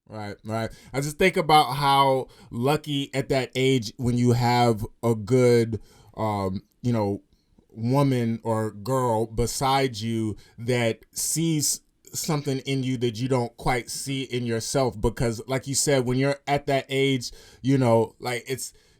Right, right. I just think about how lucky at that age when you have a good, you know, woman or girl beside you that sees something in you that you don't quite see in yourself. Because, like you said, when you're at that age, like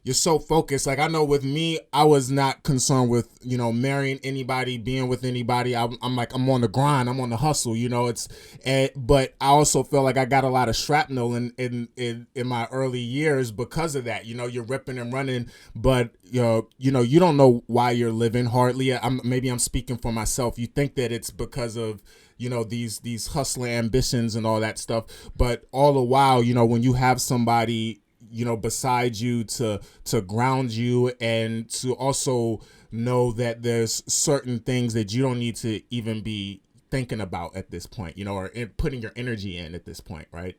you're so focused. Like I know with me, I was not concerned with marrying anybody, being with anybody. I'm like I'm on the grind, I'm on the hustle. But I also feel like I got a lot of shrapnel in my early years because of that. You're ripping and running, but you don't know why you're living. Hardly. Maybe I'm speaking for myself. You think that it's because of these hustling ambitions and all that stuff, but all the while, when you have somebody beside you to ground you and to also know that there's certain things that you don't need to even be thinking about at this point, or putting your energy in at this point, right?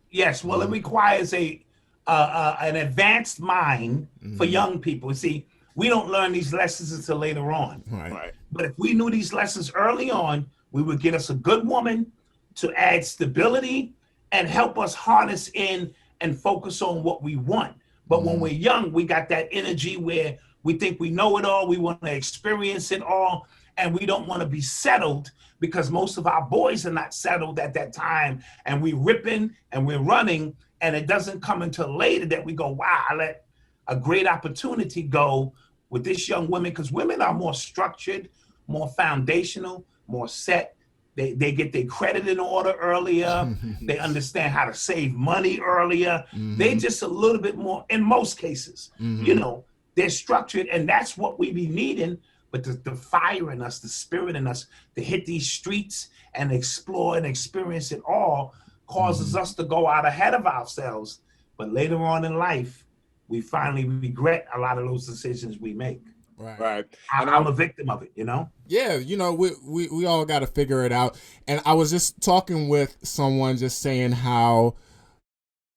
Yes, well, it Mm-hmm. requires a an advanced mind for Mm-hmm. young people. See, we don't learn these lessons until later on. Right. But if we knew these lessons early on, we would get us a good woman to add stability and help us harness in and focus on what we want. But when Mm-hmm. we're young, we got that energy where we think we know it all, we want to experience it all, and we don't want to be settled because most of our boys are not settled at that time. And we're ripping and we're running, and it doesn't come until later that we go, wow, I let a great opportunity go with this young woman, because women are more structured, more foundational, more set. They get their credit in order earlier. They understand how to save money earlier. They Mm-hmm. just a little bit more, in most cases, you Mm-hmm. know, they're structured, and that's what we be needing. But the fire in us, the spirit in us to hit these streets and explore and experience it all Mm-hmm. causes us to go out ahead of ourselves. But later on in life, we finally regret a lot of those decisions we make. Right. Right. And I'm a victim of it, you know? Yeah, we all got to figure it out. And I was just talking with someone just saying how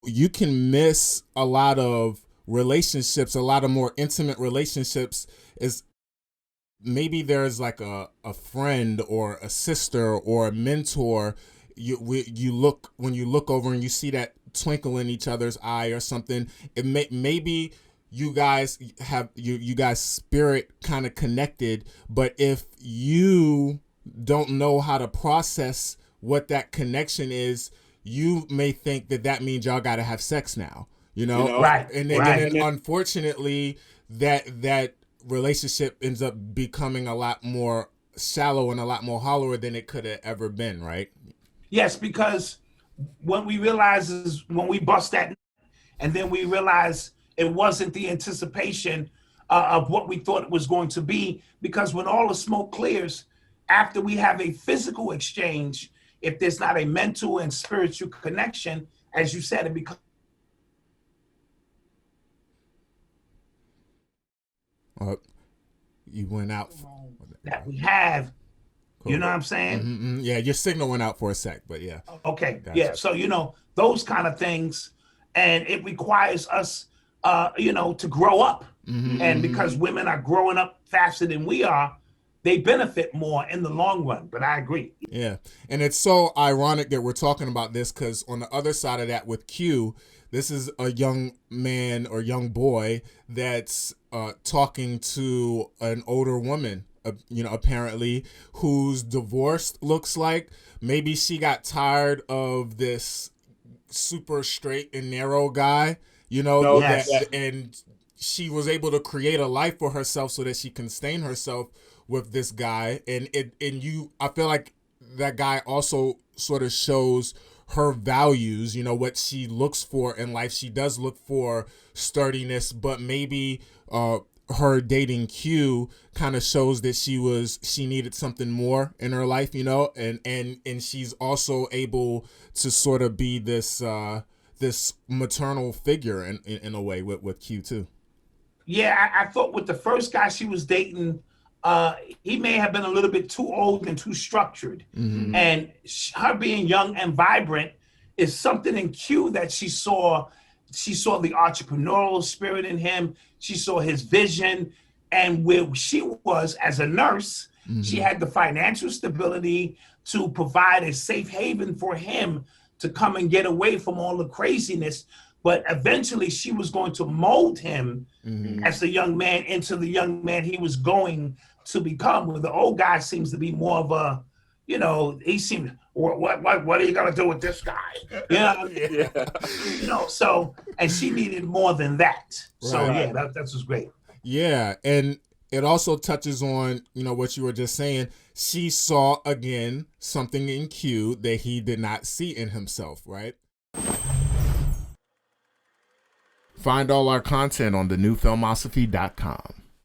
you can miss a lot of relationships, a lot of more intimate relationships, is maybe there's like a friend or a sister or a mentor. You look, when you look over and you see that twinkle in each other's eye or something, maybe you guys have you guys spirit kind of connected, but if you don't know how to process what that connection is, you may think that that means y'all got to have sex now, Right, and then right. unfortunately that relationship ends up becoming a lot more shallow and a lot more hollower than it could have ever been, right? Yes, because what we realize is when we bust that, and then we realize it wasn't the anticipation of what we thought it was going to be. Because when all the smoke clears, after we have a physical exchange, if there's not a mental and spiritual connection, as you said, it becomes uh, you went out. that we have. You Cool. know what I'm saying? Mm-hmm. Yeah, your signal went out for a sec, but yeah, Okay, yeah. gotcha. So those kind of things, and it requires us, to grow up. Mm-hmm, And mm-hmm. because women are growing up faster than we are, they benefit more in the long run. But I agree. Yeah, and it's so ironic that we're talking about this because on the other side of that with Q, this is a young man or young boy that's talking to an older woman, apparently, who's divorced, looks like. Maybe she got tired of this super straight and narrow guy, Yes. and she was able to create a life for herself so that she can sustain herself with this guy. And I feel like that guy also sort of shows her values, what she looks for in life. She does look for sturdiness, but maybe her dating Q kind of shows that she needed something more in her life, and she's also able to sort of be this maternal figure in a way with Q too. Yeah, I thought with the first guy she was dating, he may have been a little bit too old and too structured. Mm-hmm. And her being young and vibrant is something in Q that she saw. She saw the entrepreneurial spirit in him. She saw his vision. And where she was as a nurse, she Mm-hmm. had the financial stability to provide a safe haven for him to come and get away from all the craziness. But eventually she was going to mold him as a young man into the young man he was going to become. Where the old guy seems to be more of a, you know, he seemed, what are you gonna do with this guy? You know, you know. So, and she needed more than that. So yeah, that was great. Yeah, and it also touches on, you know, what you were just saying. She saw again something in Q that he did not see in himself, right? Find all our content on thenewfilmosophy.com.